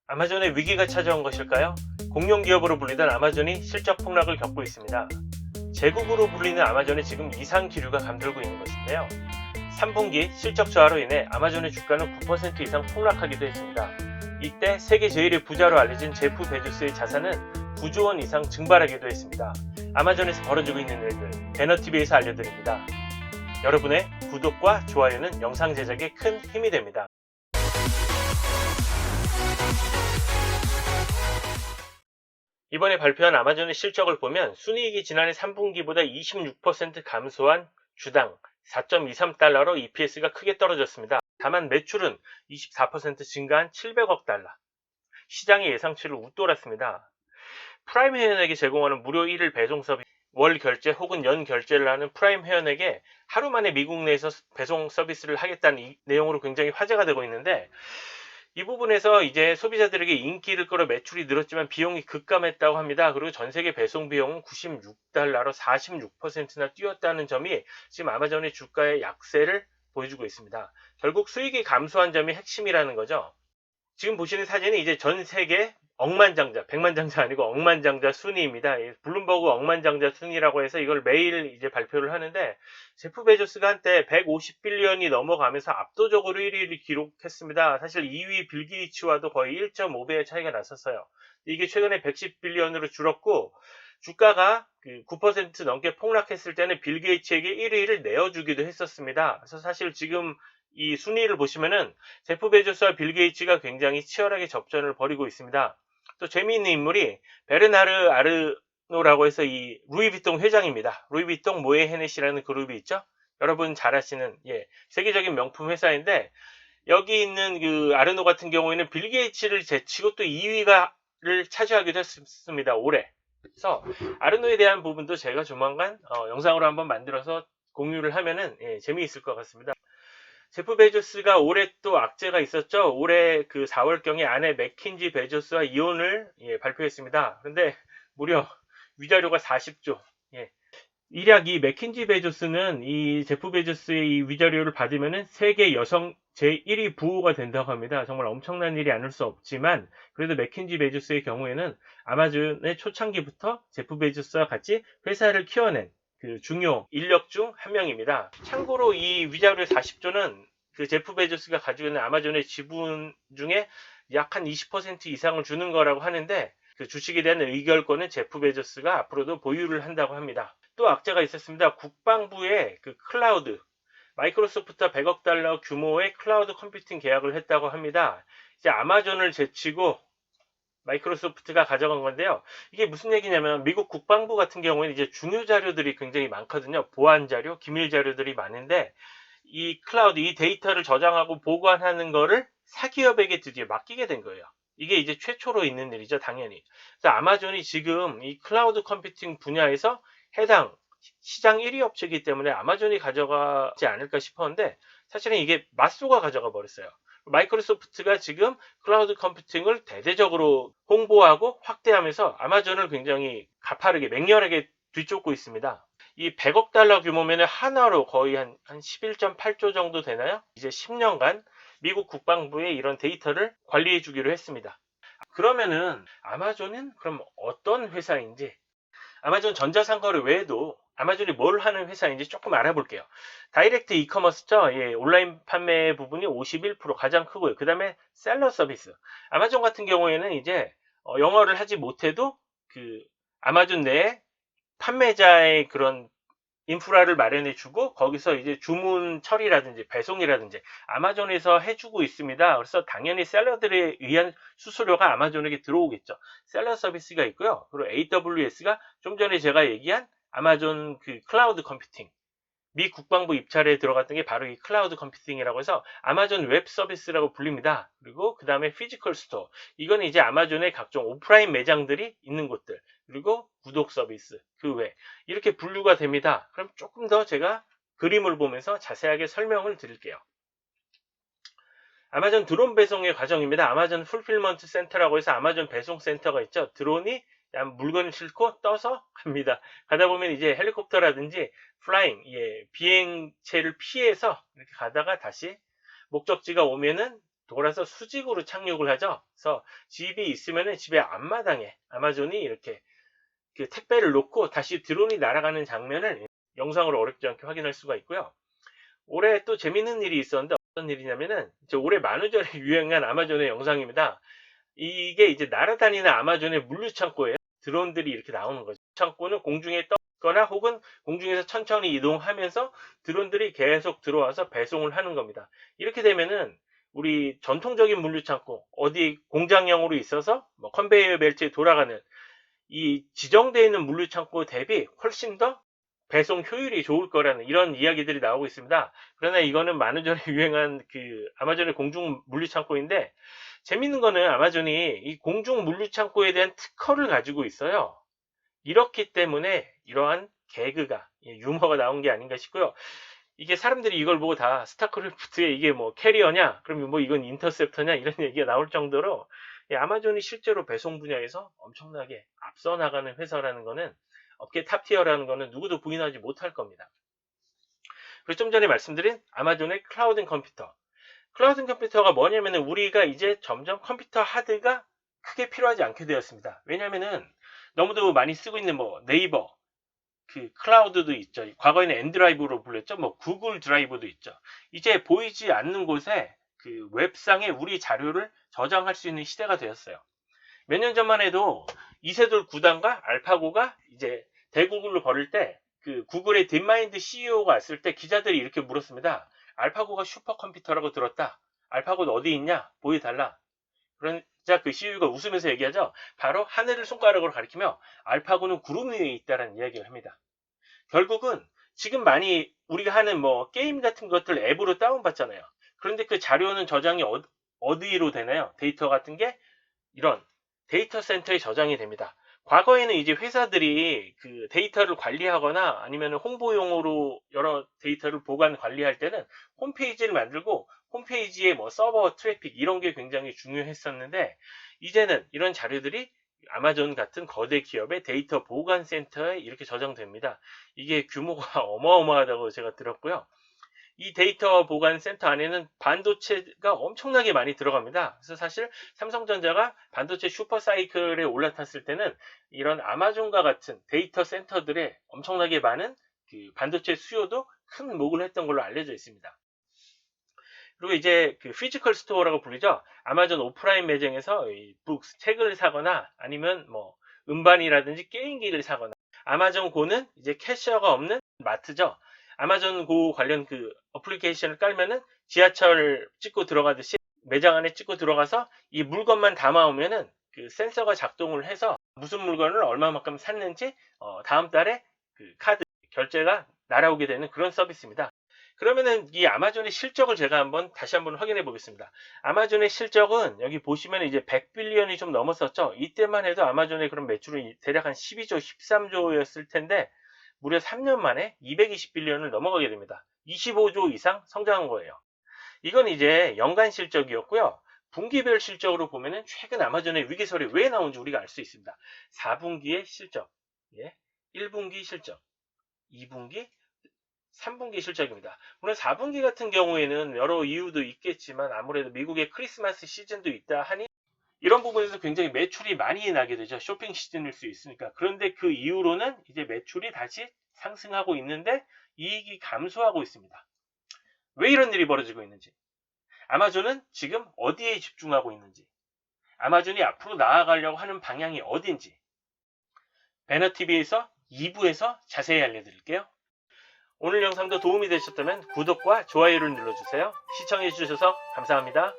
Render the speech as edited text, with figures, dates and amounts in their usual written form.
아마존의 위기가 찾아온 것일까요? 공룡 기업으로 불리던 아마존이 실적 폭락을 겪고 있습니다. 제국으로 불리는 아마존에 지금 이상 기류가 감돌고 있는 것인데요. 3분기 실적 저하로 인해 아마존의 주가는 9% 이상 폭락하기도 했습니다. 이때 세계 제일의 부자로 알려진 제프 베조스의 자산은 9조 원 이상 증발하기도 했습니다. 아마존에서 벌어지고 있는 일들, 배너TV에서 알려드립니다. 여러분의 구독과 좋아요는 영상 제작에 큰 힘이 됩니다. 이번에 발표한 아마존의 실적을 보면 순이익이 지난해 3분기보다 26% 감소한 주당 4.23달러로 EPS가 크게 떨어졌습니다. 다만 매출은 24% 증가한 700억 달러. 시장의 예상치를 웃돌았습니다. 프라임 회원에게 제공하는 무료 1일 배송 서비스, 월 결제 혹은 연 결제를 하는 프라임 회원에게 하루 만에 미국 내에서 배송 서비스를 하겠다는 이 내용으로 굉장히 화제가 되고 있는데, 이 부분에서 이제 소비자들에게 인기를 끌어 매출이 늘었지만 비용이 급감했다고 합니다. 그리고 전 세계 배송 비용은 96달러로 46%나 뛰었다는 점이 지금 아마존의 주가의 약세를 보여주고 있습니다. 결국 수익이 감소한 점이 핵심이라는 거죠. 지금 보시는 사진이 이제 전 세계 억만장자, 백만장자 아니고 억만장자 순위입니다. 블룸버그 억만장자 순위라고 해서 이걸 매일 이제 발표를 하는데, 제프 베조스가 한때 150빌리언이 넘어가면서 압도적으로 1위를 기록했습니다. 사실 2위 빌 게이츠와도 거의 1.5배의 차이가 났었어요. 이게 최근에 110빌리언으로 줄었고, 주가가 9% 넘게 폭락했을 때는 빌 게이츠에게 1위를 내어주기도 했었습니다. 그래서 사실 지금 이 순위를 보시면은 제프 베조스와 빌 게이츠가 굉장히 치열하게 접전을 벌이고 있습니다. 또 재미있는 인물이 베르나르 아르노라고 해서 이 루이비통 회장입니다. 루이비통 모에 헤넷이라는 그룹이 있죠. 여러분 잘 아시는 세계적인 명품 회사인데, 여기 있는 그 아르노 같은 경우에는 빌 게이츠를 제치고 또 2위를 차지하기도 했습니다. 올해. 그래서 아르노에 대한 부분도 제가 조만간 영상으로 한번 만들어서 공유를 하면은 재미있을 것 같습니다. 제프 베조스가 올해 또 악재가 있었죠. 올해 그 4월경에 아내 맥킨지 베조스와 이혼을 발표했습니다. 그런데 무려 위자료가 40조. 일약 이 맥킨지 베조스는 이 제프 베조스의 이 위자료를 받으면은 세계 여성 제1위 부호가 된다고 합니다. 정말 엄청난 일이 아닐 수 없지만, 그래도 맥킨지 베조스의 경우에는 아마존의 초창기부터 제프 베조스와 같이 회사를 키워낸 그 중요 인력 중 한 명입니다. 참고로 이 위자료 40조는 그 제프 베조스가 가지고 있는 아마존의 지분 중에 약 한 20% 이상을 주는 거라고 하는데, 그 주식에 대한 의결권은 제프 베조스가 앞으로도 보유를 한다고 합니다. 또 악재가 있었습니다. 국방부의 그 클라우드, 마이크로소프트와 100억 달러 규모의 클라우드 컴퓨팅 계약을 했다고 합니다. 이제 아마존을 제치고 마이크로소프트가 가져간 건데요. 이게 무슨 얘기냐면, 미국 국방부 같은 경우에는 이제 중요 자료들이 굉장히 많거든요. 보안 자료, 기밀 자료들이 많은데, 이 클라우드, 이 데이터를 저장하고 보관하는 거를 사기업에게 드디어 맡기게 된 거예요. 이게 이제 최초로 있는 일이죠, 당연히. 그래서 아마존이 지금 이 클라우드 컴퓨팅 분야에서 해당 시장 1위 업체이기 때문에 아마존이 가져가지 않을까 싶었는데, 사실은 이게 맞소가 가져가 버렸어요. 마이크로소프트가 지금 클라우드 컴퓨팅을 대대적으로 홍보하고 확대하면서 아마존을 굉장히 가파르게 맹렬하게 뒤쫓고 있습니다. 이 100억 달러 규모면 하나로 거의 한 11.8조 정도 되나요? 이제 10년간 미국 국방부에 이런 데이터를 관리해 주기로 했습니다. 그러면은 아마존은 그럼 어떤 회사인지, 아마존 전자상거래 외에도 아마존이 뭘 하는 회사인지 조금 알아볼게요. 다이렉트 이커머스죠. 온라인 판매 부분이 51% 가장 크고요. 그 다음에 셀러 서비스. 아마존 같은 경우에는 이제 영어를 하지 못해도 그 아마존 내에 판매자의 그런 인프라를 마련해 주고, 거기서 이제 주문 처리라든지 배송이라든지 아마존에서 해주고 있습니다. 그래서 당연히 셀러들에 의한 수수료가 아마존에게 들어오겠죠. 셀러 서비스가 있고요. 그리고 AWS가 좀 전에 제가 얘기한 아마존 그 클라우드 컴퓨팅, 미 국방부 입찰에 들어갔던 게 바로 이 클라우드 컴퓨팅이라고 해서 아마존 웹 서비스라고 불립니다. 그리고 그 다음에 피지컬 스토어, 이건 이제 아마존의 각종 오프라인 매장들이 있는 곳들, 그리고 구독 서비스 그 외, 이렇게 분류가 됩니다. 그럼 조금 더 제가 그림을 보면서 자세하게 설명을 드릴게요. 아마존 드론 배송의 과정입니다. 아마존 풀필먼트 센터라고 해서 아마존 배송 센터가 있죠. 드론이 물건을 싣고 떠서 갑니다. 가다 보면 이제 헬리콥터라든지 플라잉, 비행체를 피해서 이렇게 가다가 다시 목적지가 오면은 돌아서 수직으로 착륙을 하죠. 그래서 집이 있으면은 집의 앞마당에 아마존이 이렇게 그 택배를 놓고 다시 드론이 날아가는 장면을 영상으로 어렵지 않게 확인할 수가 있고요. 올해 또 재밌는 일이 있었는데 어떤 일이냐면은 올해 만우절에 유행한 아마존의 영상입니다. 이게 이제 날아다니는 아마존의 물류창고예요. 드론들이 이렇게 나오는 거죠. 창고는 공중에 떠거나 혹은 공중에서 천천히 이동하면서 드론들이 계속 들어와서 배송을 하는 겁니다. 이렇게 되면은 우리 전통적인 물류창고 어디 공장형으로 있어서 뭐 컨베이어 벨트에 돌아가는 이 지정되어 있는 물류창고 대비 훨씬 더 배송 효율이 좋을 거라는 이런 이야기들이 나오고 있습니다. 그러나 이거는 많은 전에 유행한 그 아마존의 공중 물류창고인데 재밌는 거는 아마존이 이 공중 물류창고에 대한 특허를 가지고 있어요. 이렇기 때문에 이러한 개그가 유머가 나온 게 아닌가 싶고요. 이게 사람들이 이걸 보고 다 스타크래프트에 이게 뭐 캐리어냐 그러면 뭐 이건 인터셉터냐 이런 얘기가 나올 정도로 아마존이 실제로 배송 분야에서 엄청나게 앞서 나가는 회사라는 거는 업계 탑티어라는 거는 누구도 부인하지 못할 겁니다. 그리고 좀 전에 말씀드린 아마존의 클라우드 컴퓨터. 클라우드 컴퓨터가 뭐냐면은 우리가 이제 점점 컴퓨터 하드가 크게 필요하지 않게 되었습니다. 왜냐면은 너무도 많이 쓰고 있는 뭐 네이버, 그 클라우드도 있죠. 과거에는 엔드라이브로 불렸죠. 뭐 구글 드라이브도 있죠. 이제 보이지 않는 곳에 그 웹상에 우리 자료를 저장할 수 있는 시대가 되었어요. 몇 년 전만 해도 이세돌 9단과 알파고가 이제 대구글로 벌을 때 그 구글의 딥마인드 CEO가 왔을 때 기자들이 이렇게 물었습니다. 알파고가 슈퍼컴퓨터라고 들었다. 알파고는 어디 있냐? 보여달라. 그러자 그 CEO가 웃으면서 얘기하죠. 바로 하늘을 손가락으로 가리키며 알파고는 구름 위에 있다는 이야기를 합니다. 결국은 지금 많이 우리가 하는 뭐 게임 같은 것들 앱으로 다운받잖아요. 그런데 그 자료는 저장이 어디로 되나요? 데이터 같은 게 이런 데이터 센터에 저장이 됩니다. 과거에는 이제 회사들이 그 데이터를 관리하거나 아니면 홍보용으로 여러 데이터를 보관 관리할 때는 홈페이지를 만들고 홈페이지에 뭐 서버 트래픽 이런 게 굉장히 중요했었는데 이제는 이런 자료들이 아마존 같은 거대 기업의 데이터 보관 센터에 이렇게 저장됩니다. 이게 규모가 어마어마하다고 제가 들었고요. 이 데이터 보관 센터 안에는 반도체가 엄청나게 많이 들어갑니다. 그래서 사실 삼성전자가 반도체 슈퍼사이클에 올라탔을 때는 이런 아마존과 같은 데이터 센터들의 엄청나게 많은 그 반도체 수요도 큰 목을 했던 걸로 알려져 있습니다. 그리고 이제 그 피지컬 스토어라고 불리죠. 아마존 오프라인 매장에서 이 북스, 책을 사거나 아니면 뭐 음반이라든지 게임기를 사거나 아마존 고는 이제 캐셔가 없는 마트죠. 아마존 고 관련 그 어플리케이션을 깔면은 지하철 찍고 들어가듯이 매장 안에 찍고 들어가서 이 물건만 담아오면은 그 센서가 작동을 해서 무슨 물건을 얼마만큼 샀는지 다음 달에 그 카드 결제가 날아오게 되는 그런 서비스입니다. 그러면은 이 아마존의 실적을 제가 다시 한번 확인해 보겠습니다. 아마존의 실적은 여기 보시면 이제 100빌리언이 좀 넘었었죠. 이때만 해도 아마존의 그런 매출은 대략 한 12조, 13조였을 텐데 무려 3년 만에 220빌리언을 넘어가게 됩니다. 25조 이상 성장한 거예요. 이건 이제 연간 실적이었고요. 분기별 실적으로 보면은 최근 아마존의 위기설이 왜 나온지 우리가 알 수 있습니다. 4분기의 실적, 1분기 실적, 2분기, 3분기 실적입니다. 물론 4분기 같은 경우에는 여러 이유도 있겠지만 아무래도 미국의 크리스마스 시즌도 있다 하니 이런 부분에서 굉장히 매출이 많이 나게 되죠. 쇼핑 시즌일 수 있으니까. 그런데 그 이후로는 이제 매출이 다시 상승하고 있는데 이익이 감소하고 있습니다. 왜 이런 일이 벌어지고 있는지, 아마존은 지금 어디에 집중하고 있는지, 아마존이 앞으로 나아가려고 하는 방향이 어딘지 배너TV에서 2부에서 자세히 알려드릴게요. 오늘 영상도 도움이 되셨다면 구독과 좋아요를 눌러주세요. 시청해주셔서 감사합니다.